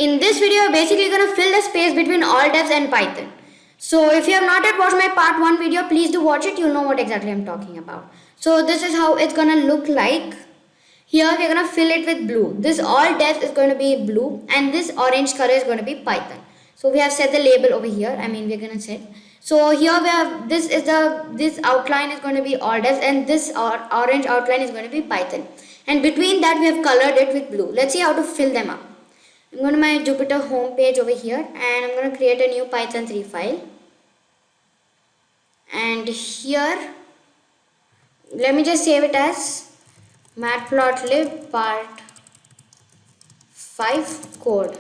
In this video, we're basically going to fill the space between all devs and Python. So if you have not yet watched my part 1 video, please do watch it. You'll know what exactly I'm talking about. So this is how it's going to look like. Here we're going to fill it with blue. This all devs is going to be blue and this orange color is going to be Python. So we have set the label over here. We're going to set. So here we have this outline is going to be all devs and this orange outline is going to be Python. And between that we have colored it with blue. Let's see how to fill them up. I'm going to my Jupyter home page over here and I'm going to create a new Python 3 file. And here, let me just save it as Matplotlib part 5 code.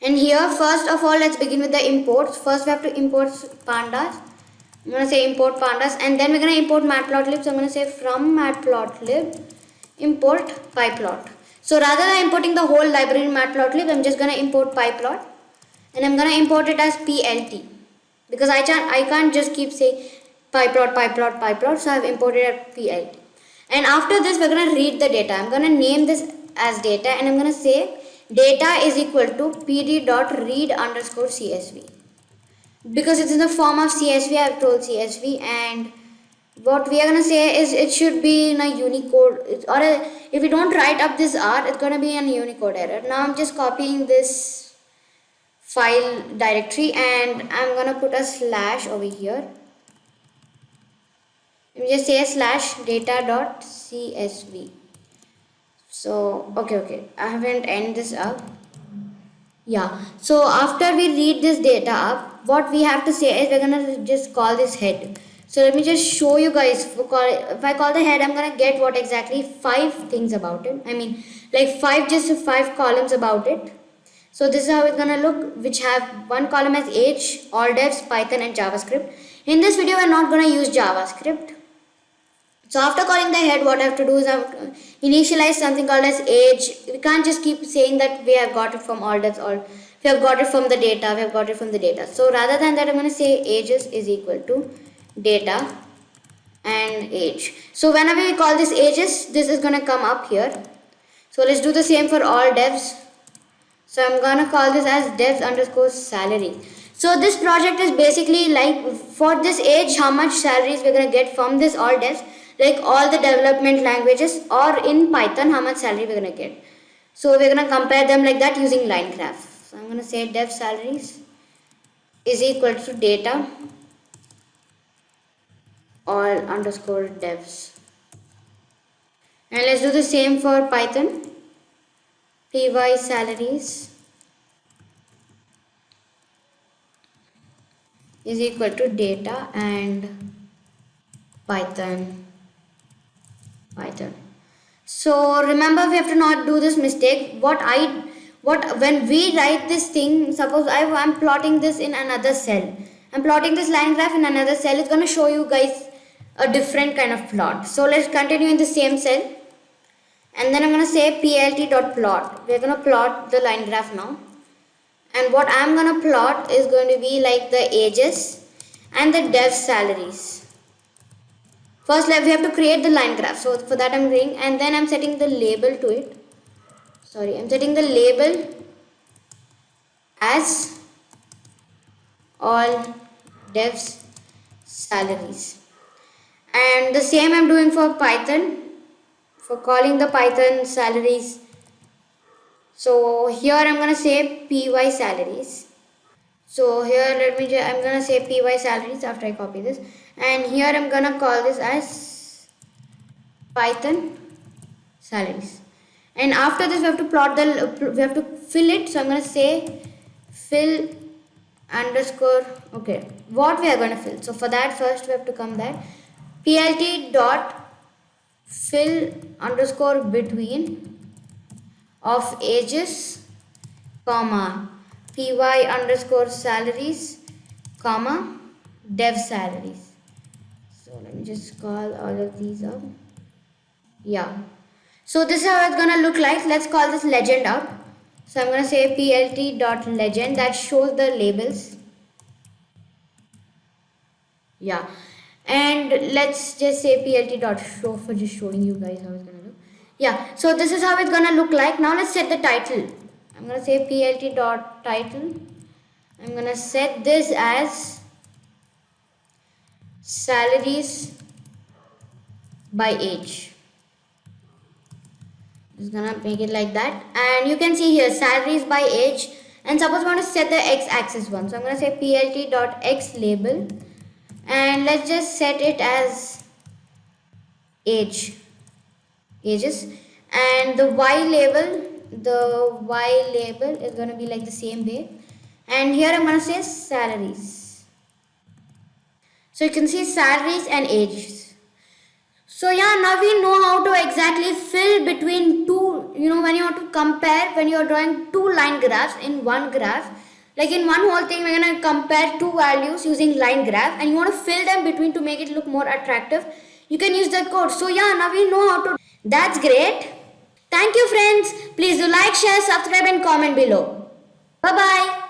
And here, first of all, let's begin with the imports. First, we have to import pandas. I'm going to say import pandas and then we're going to import Matplotlib. So I'm going to say from Matplotlib import pyplot. So rather than importing the whole library in Matplotlib, I'm just going to import pyplot and I'm going to import it as plt because I can't just keep saying pyplot. So I've imported it plt. And after this, we're going to read the data. I'm going to name this as data and I'm going to say data is equal to pd.read_csv. Because it's in the form of CSV, I've told CSV, and what we are going to say is it should be in a Unicode, if we don't write up this R, it's going to be a Unicode error. Now I'm just copying this file directory and I'm going to put a slash over here. Let me just say slash data.csv. So, okay, I haven't ended this up. Yeah, so after we read this data up, what we have to say is we're going to just call this head. So let me just show you guys. If I call the head, I'm going to get what exactly 5 things about it. Like 5 columns about it. So this is how it's going to look, which have one column as age, all devs, Python and JavaScript. In this video, we're not going to use JavaScript. So after calling the head, what I have to do is I have to initialize something called as age. We can't just keep saying that we have got it from all devs, or we have got it from the data, So rather than that, I'm going to say ages is equal to data and age. So whenever we call this ages, this is going to come up here. So let's do the same for all devs. So I'm going to call this as devs_salary. So this project is basically like for this age, how much salaries we're going to get from this all devs, like all the development languages, or in Python, how much salary we're going to get. So we're going to compare them like that using line graph. So I'm going to say dev salaries is equal to data all_devs. And let's do the same for Python. Py salaries is equal to data and Python. So remember, we have to not do this mistake. When we write this thing, suppose I'm plotting this in another cell. I'm plotting this line graph in another cell. It's going to show you guys a different kind of plot. So let's continue in the same cell. And then I'm going to say plt.plot. We're going to plot the line graph now. And what I'm going to plot is going to be like the ages and the dev salaries. First, we have to create the line graph. So for that I'm doing, and then I'm setting the label to it. I'm setting the label as all devs salaries. And the same I'm doing for Python, for calling the Python salaries. So here I'm going to say py salaries. So here I'm going to say py salaries after I copy this. And here I'm going to call this as Python salaries. And after this we have to plot we have to fill it. So I'm going to say fill underscore, what we are going to fill. So for that, first we have to come there. plt dot fill underscore between of ages, comma, py underscore salaries, comma, dev salaries. So let me just call all of these up. Yeah. So this is how it's going to look like. Let's call this legend up. So I'm going to say plt.legend, that shows the labels. Yeah. And let's just say plt.show for just showing you guys how it's going to look. Yeah, so this is how it's gonna look like. Now let's set the title. I'm gonna say plt dot title. I'm gonna set this as salaries by age. Just gonna make it like that, and you can see here salaries by age. And suppose I want to set the x-axis one, so I'm gonna say plt dot x label, and let's just set it as ages, and the y label is gonna be like the same way, and here I'm gonna say salaries. So you can see salaries and ages. So yeah, now we know how to exactly fill between two, when you want to compare, when you are drawing two line graphs in one graph, like in one whole thing, we're going to compare two values using line graph, and you want to fill them between to make it look more attractive. You can use that code. So yeah, now we know how to. That's great. Thank you friends. Please do like, share, subscribe and comment below. Bye bye.